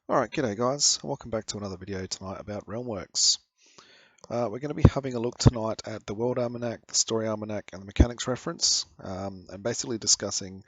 Alright, g'day guys, welcome back to another video tonight about Realmworks. We're going to be having a look tonight at the World Almanac, the Story Almanac and the Mechanics Reference, and basically discussing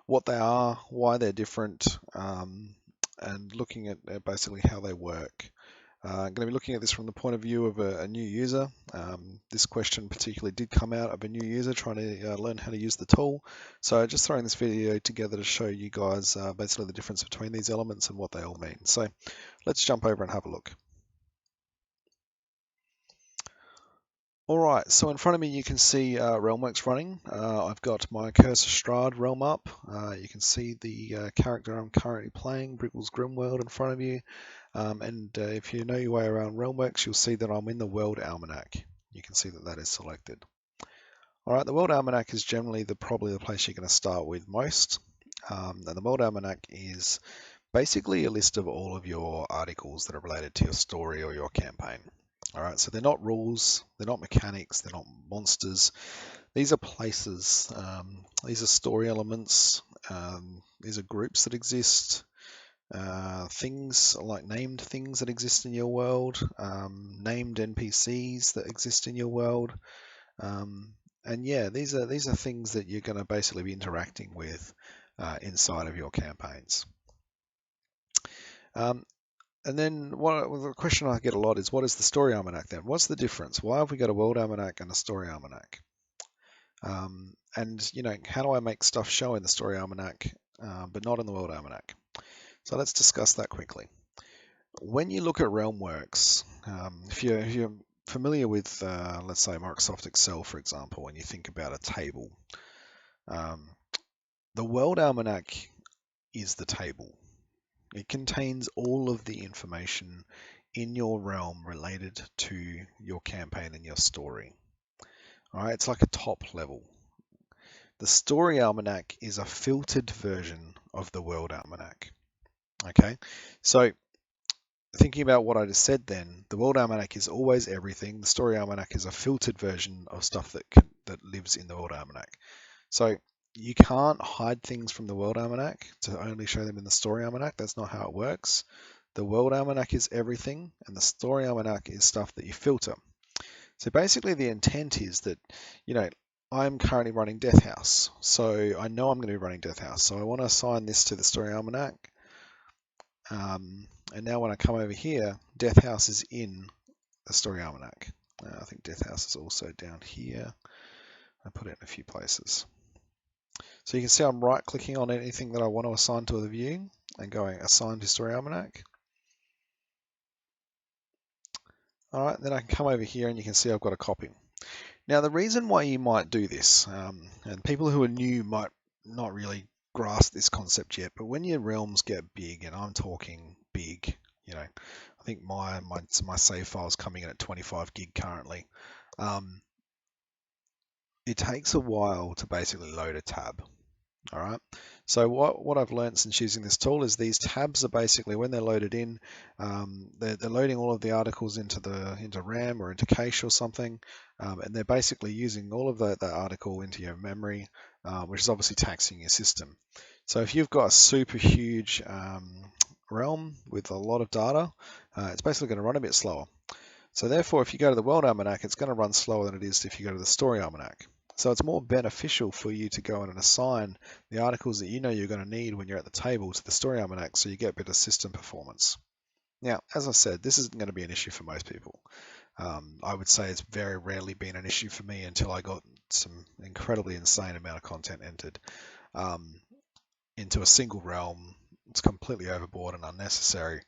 what they are, why they're different, and looking at basically how they work. I'm going to be looking at this from the point of view of a new user. This question particularly did come out of a new user trying to learn how to use the tool. So just throwing this video together to show you guys basically the difference between these elements and what they all mean. So let's jump over and have a look. Alright, so in front of me you can see Realmworks running. I've got my Cursor Strahd realm up. You can see the character I'm currently playing, Briggles Grimworld, in front of you. And if you know your way around Realmworks, you'll see that I'm in the World Almanac. You can see that that is selected. Alright, the World Almanac is generally probably the place you're going to start with most. And the World Almanac is basically a list of all of your articles that are related to your story or your campaign. All right, so they're not rules, they're not mechanics, they're not monsters. These are places, these are story elements, these are groups that exist, things like named things that exist in your world, named NPCs that exist in your world. And yeah, these are things that you're going to basically be interacting with inside of your campaigns. And then the question I get a lot is, what is the Story Almanac then? What's the difference? Why have we got a World Almanac and a Story Almanac? And, you know, how do I make stuff show in the Story Almanac, but not in the World Almanac? So let's discuss that quickly. When you look at Realmworks, if you're familiar with, let's say, Microsoft Excel, for example, when you think about a table, the World Almanac is the table. It contains all of the information in your realm related to your campaign and your story. All right, it's like a top level. The Story Almanac is a filtered version of the World Almanac. Okay, so thinking about what I just said then, the World Almanac is always everything. The Story Almanac is a filtered version of stuff that lives in the World Almanac. So you can't hide things from the World Almanac to only show them in the Story Almanac. That's not how it works. The World Almanac is everything, and the Story Almanac is stuff that you filter. So basically the intent is that, you know, I'm currently running Death House. So I know I'm going to be running Death House. So I want to assign this to the Story Almanac. And now when I come over here, Death House is in the Story Almanac. I think Death House is also down here. I put it in a few places. So you can see I'm right clicking on anything that I want to assign to the view and going assign to Story Almanac. All right, then I can come over here and you can see I've got a copy. Now the reason why you might do this, and people who are new might not really grasp this concept yet, but when your realms get big, and I'm talking big, you know, I think my save file is coming in at 25 gig currently. It takes a while to basically load a tab. All right. So what I've learned since using this tool is these tabs are basically, when they're loaded in, they're loading all of the articles into RAM or into cache or something, and they're basically using all of that article into your memory, which is obviously taxing your system. So if you've got a super huge realm with a lot of data, it's basically going to run a bit slower. So therefore, if you go to the World Almanac, it's going to run slower than it is if you go to the Story Almanac. So it's more beneficial for you to go in and assign the articles that you know you're going to need when you're at the table to the Story Almanac, so you get better system performance. Now, as I said, this isn't going to be an issue for most people. I would say it's very rarely been an issue for me until I got some incredibly insane amount of content entered into a single realm. It's completely overboard and unnecessary,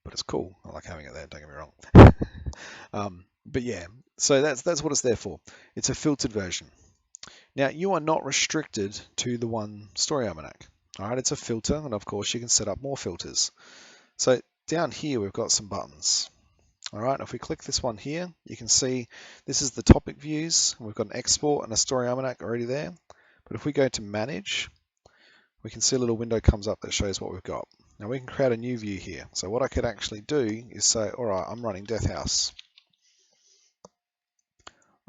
but it's cool. I like having it there, don't get me wrong. But yeah, so that's what it's there for. It's a filtered version. Now, you are not restricted to the one Story Almanac. All right, it's a filter, and of course you can set up more filters. So down here we've got some buttons. All right, if we click this one here, you can see this is the topic views. We've got an export and a Story Almanac already there. But if we go to manage, we can see a little window comes up that shows what we've got. Now we can create a new view here. So what I could actually do is say, all right, I'm running Death House.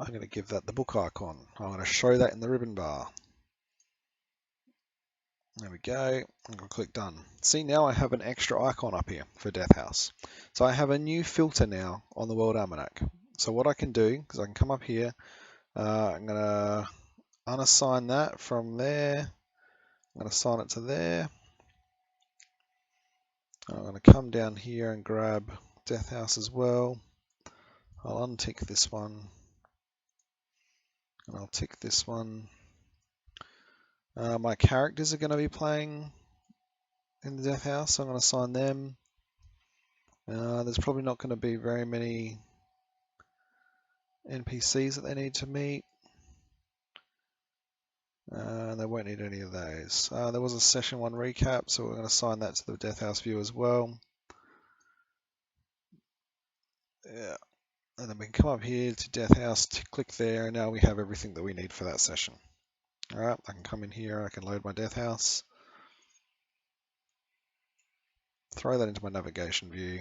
I'm going to give that the book icon. I'm going to show that in the ribbon bar. There we go. I'm going to click done. See, now I have an extra icon up here for Death House. So I have a new filter now on the World Almanac. So what I can do, because I can come up here, I'm going to unassign that from there. I'm going to assign it to there. I'm going to come down here and grab Death House as well. I'll untick this one. And I'll tick this one. My characters are going to be playing in the Death House, so I'm going to assign them. There's probably not going to be very many NPCs that they need to meet. They won't need any of those. There was a session 1 recap, so we're going to assign that to the Death House view as well. Yeah. And then we can come up here to Death House, click there, and now we have everything that we need for that session. Alright, I can come in here, I can load my Death House, throw that into my navigation view,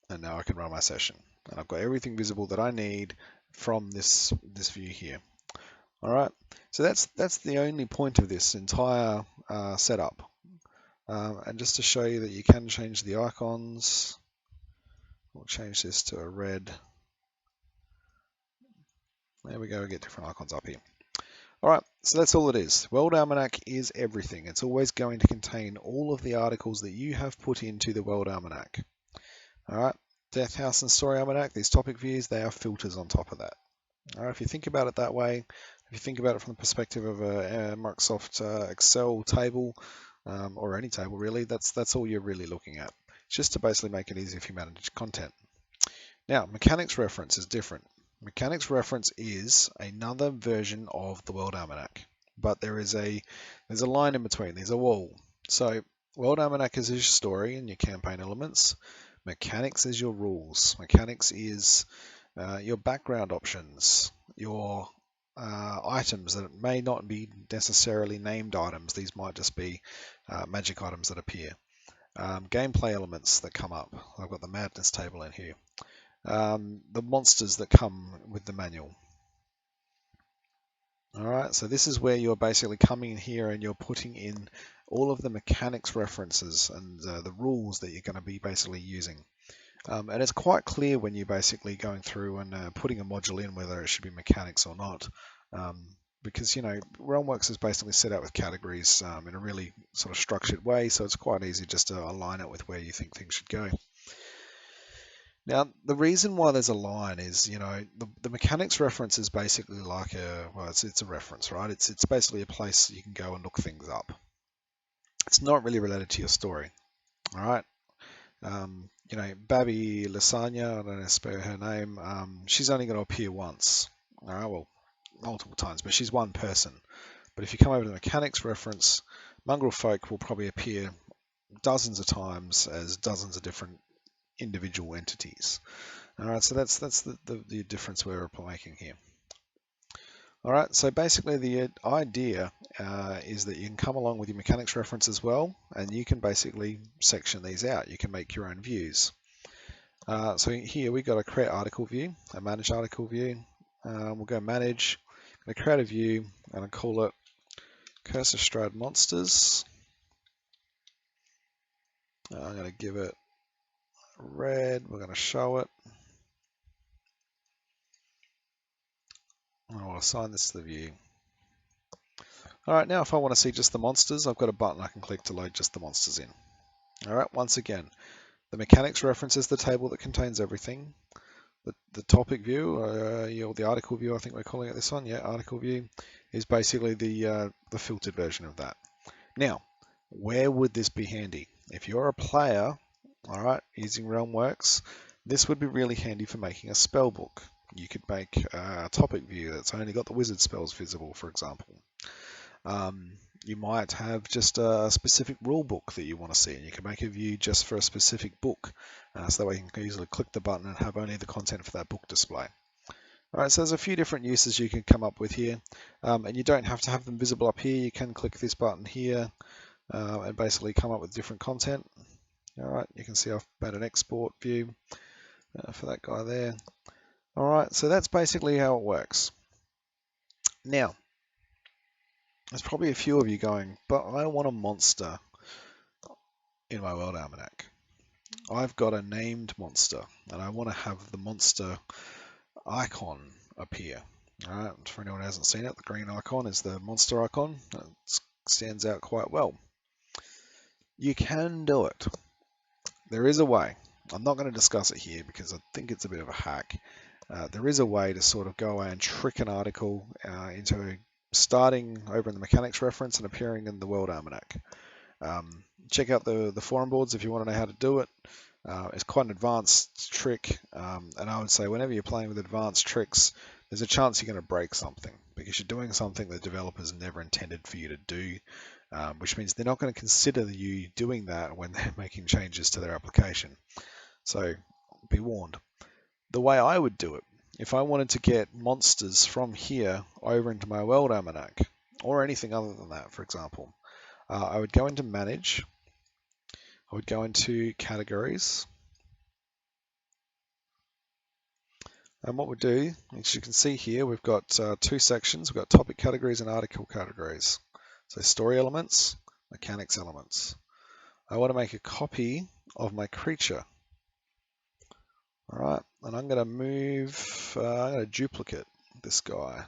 and now I can run my session. And I've got everything visible that I need from this view here. Alright, so that's the only point of this entire setup. And just to show you that you can change the icons, we'll change this to a red. There we go, we get different icons up here. Alright, so that's all it is. World Almanac is everything. It's always going to contain all of the articles that you have put into the World Almanac. Alright, Death House and Story Almanac, these topic views, they are filters on top of that. Alright, if you think about it that way, if you think about it from the perspective of a Microsoft Excel table, or any table really, that's all you're really looking at. It's just to basically make it easier if you manage content. Now, mechanics reference is different. Mechanics reference is another version of the World Almanac, but there's a line in between. There's a wall. So World Almanac is your story and your campaign elements. Mechanics is your rules. Mechanics is your background options, your items that may not be necessarily named items. These might just be magic items that appear. Gameplay elements that come up. I've got the madness table in here. The monsters that come with the manual. Alright, so this is where you're basically coming in here and you're putting in all of the mechanics references and the rules that you're going to be basically using. And it's quite clear when you're basically going through and putting a module in whether it should be mechanics or not. Because, you know, Realmworks is basically set out with categories in a really sort of structured way, so it's quite easy just to align it with where you think things should go. Now, the reason why there's a line is, you know, the mechanics reference is basically like it's a reference, right? It's basically a place you can go and look things up. It's not really related to your story, all right? You know, Babby Lasagna, I don't know how to spell her name, she's only going to appear once, all right? Well, multiple times, but she's one person. But if you come over to the mechanics reference, Mongrel Folk will probably appear dozens of times as dozens of different individual entities. All right, so that's the difference we're making here. All right, so basically the idea is that you can come along with your mechanics reference as well, and you can basically section these out. You can make your own views. So here we've got a create article view, a manage article view. We'll go manage, I'm going to create a view, and I'll call it Cursor Strad Monsters. I'm going to give it red, we're going to show it. I'll assign this to the view. Alright, now if I want to see just the monsters, I've got a button I can click to load just the monsters in. Alright, once again, the mechanics references the table that contains everything. The topic view, or the article view, I think we're calling it this one, yeah, article view, is basically the filtered version of that. Now, where would this be handy? If you're a player, alright, using Realmworks, this would be really handy for making a spell book. You could make a topic view that's only got the wizard spells visible, for example. You might have just a specific rule book that you want to see, and you can make a view just for a specific book. So that way you can easily click the button and have only the content for that book display. Alright, so there's a few different uses you can come up with here, and you don't have to have them visible up here. You can click this button here and basically come up with different content. Alright, you can see I've made an export view for that guy there. Alright, so that's basically how it works. Now, There's probably a few of you going, but I want a monster in my World Almanac. I've got a named monster, and I want to have the monster icon appear. All right, for anyone who hasn't seen it, the green icon is the monster icon. It stands out quite well. You can do it. There is a way. I'm not going to discuss it here because I think it's a bit of a hack. There is a way to sort of go away and trick an article into starting over in the mechanics reference and appearing in the World Almanac. Check out the forum boards if you want to know how to do it. It's quite an advanced trick, and I would say whenever you're playing with advanced tricks, there's a chance you're going to break something because you're doing something the developers never intended for you to do, which means they're not going to consider you doing that when they're making changes to their application. So be warned. The way I would do it, if I wanted to get monsters from here over into my World Almanac, or anything other than that, for example, I would go into Manage, I would go into Categories, and what we do, as you can see here, we've got two sections. We've got topic categories and article categories. So story elements, mechanics elements. I want to make a copy of my creature. All right, and I'm going to move, I'm going to duplicate this guy.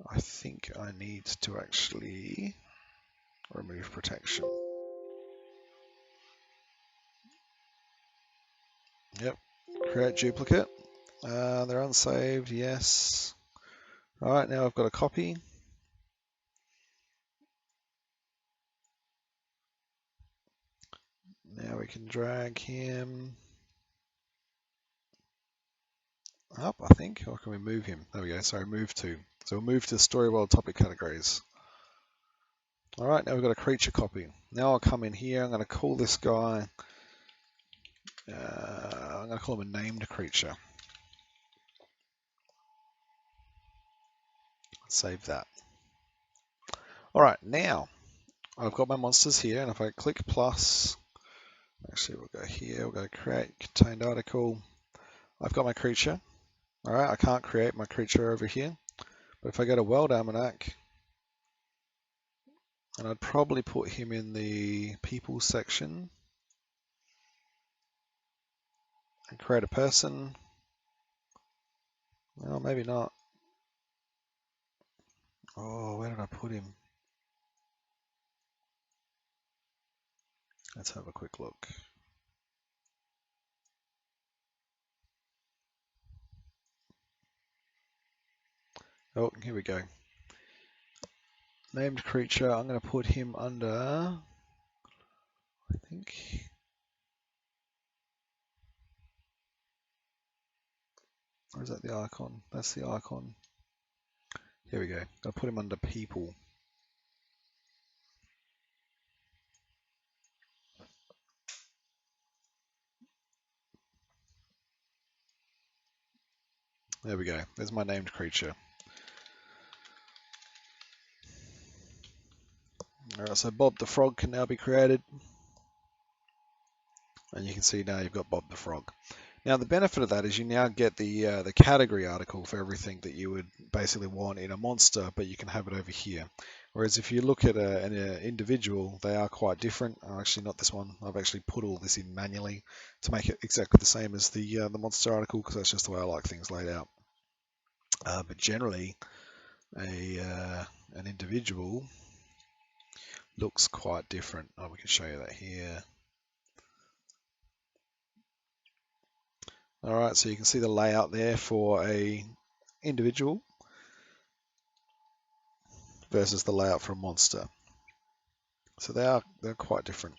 I think I need to actually remove protection. Yep, create duplicate. They're unsaved, yes. All right, now I've got a copy. Now we can drag him up, I think, or can we move him? There we go, sorry, move to. So we'll move to story world topic categories. All right, now we've got a creature copy. Now I'll come in here, I'm going to call this guy, I'm going to call him a named creature. Save that. All right, now I've got my monsters here, and if I click plus, actually we'll go here, we'll go create contained article. I've got my creature. All right, I can't create my creature over here, but if I go to World Almanac, and I'd probably put him in the people section and create a person. Well, maybe not. Oh, where did I put him? Let's have a quick look. Oh, here we go. Named creature, I'm going to put him under, I think, or is that the icon? That's the icon. Here we go. I'm going to put him under people. There we go. There's my named creature. Alright, so Bob the Frog can now be created. And you can see now you've got Bob the Frog. Now the benefit of that is you now get the category article for everything that you would basically want in a monster, but you can have it over here. Whereas if you look at an individual, they are quite different. Actually, not this one. I've actually put all this in manually to make it exactly the same as the monster article because that's just the way I like things laid out. But generally, an individual looks quite different. Oh, we can show you that here. All right, so you can see the layout there for a individual versus the layout for a monster. So they're quite different.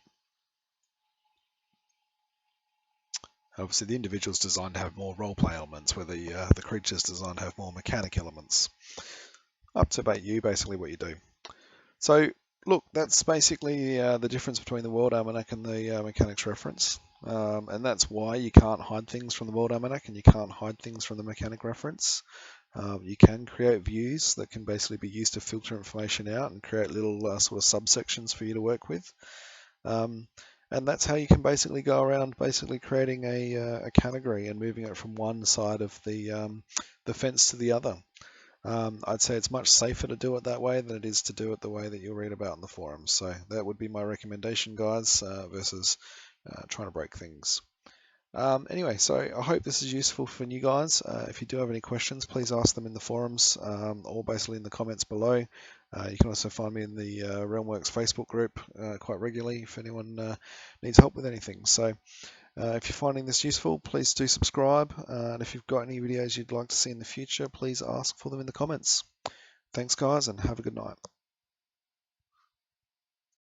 Obviously, the individual's designed to have more roleplay elements, where the creature's designed to have more mechanic elements. Up to about you, basically, what you do. So, look, that's basically the difference between the World Almanac and the mechanics reference. And that's why you can't hide things from the World Almanac and you can't hide things from the mechanic reference. You can create views that can basically be used to filter information out and create little sort of subsections for you to work with. And that's how you can basically go around basically creating a category and moving it from one side of the fence to the other. I'd say it's much safer to do it that way than it is to do it the way that you'll read about in the forums. So that would be my recommendation, guys, versus trying to break things. Anyway, so I hope this is useful for you guys. If you do have any questions, please ask them in the forums or basically in the comments below. You can also find me in the Realmworks Facebook group quite regularly if anyone needs help with anything. So if you're finding this useful, please do subscribe. And if you've got any videos you'd like to see in the future, please ask for them in the comments. Thanks, guys, and have a good night.